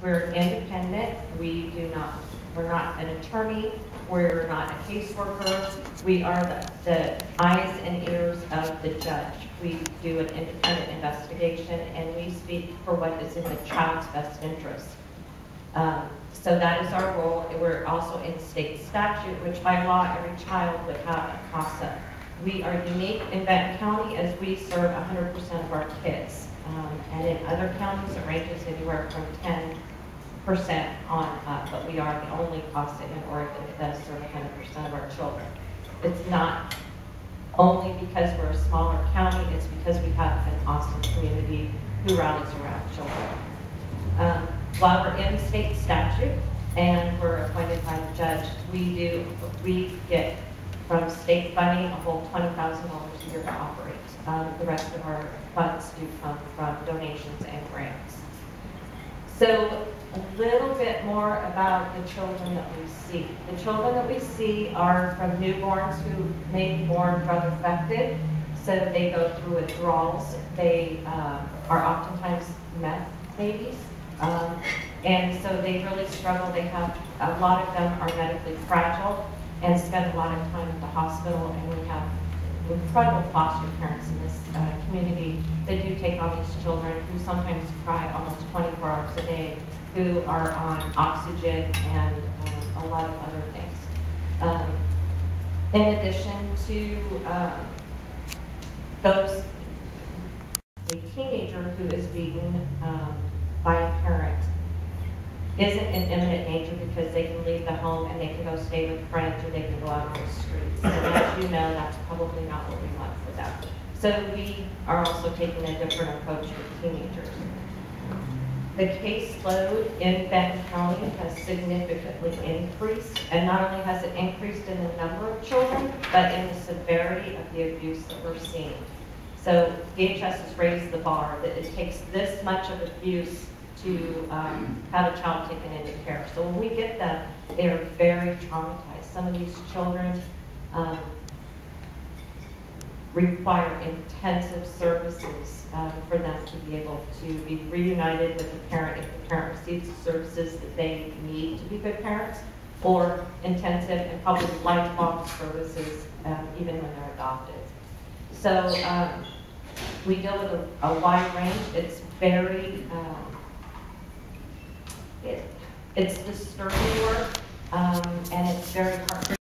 We're independent. We're not an attorney. We're not a caseworker. We are the eyes and ears of the judge. We do an independent investigation, and we speak for what is in the child's best interest. So that is our role. We're also in state statute, which by law every child would have a CASA. We are unique in Benton County as we serve 100% of our kids. And in other counties it ranges anywhere from 10% on up, but we are the only CASA in Oregon that does serve 100% of our children. It's not only because we're a smaller county, it's because we have an awesome community who rallies around children. While we're in state statute and we're appointed by the judge, we get from state funding a whole $20,000 a year to operate. The rest of our funds do come from donations and grants. So a little bit more about the children that we see. The children that we see are from newborns who may be born drug affected, so they go through withdrawals. They are oftentimes meth babies. And so they really struggle. They have, a lot of them are medically fragile and spend a lot of time at the hospital, and we have incredible foster parents in this community that do take on these children who sometimes cry almost 24 hours a day, who are on oxygen and a lot of other things. In addition to those, a teenager who is beaten by a parent isn't in imminent danger because they can leave the home and they can go stay with friends, or they can go out on the streets. And as you know, that's probably not what we want for them. So we are also taking a different approach with teenagers. The caseload in Benton County has significantly increased, and not only has it increased in the number of children, but in the severity of the abuse that we're seeing. So DHS has raised the bar that it takes this much of abuse to have a child taken into care. So when we get them, they are very traumatized. Some of these children require intensive services for them to be able to be reunited with the parent if the parent receives the services that they need to be good parents, or intensive and probably lifelong services even when they're adopted. So we deal with a wide range. It's very it's disturbing work, and it's very hard.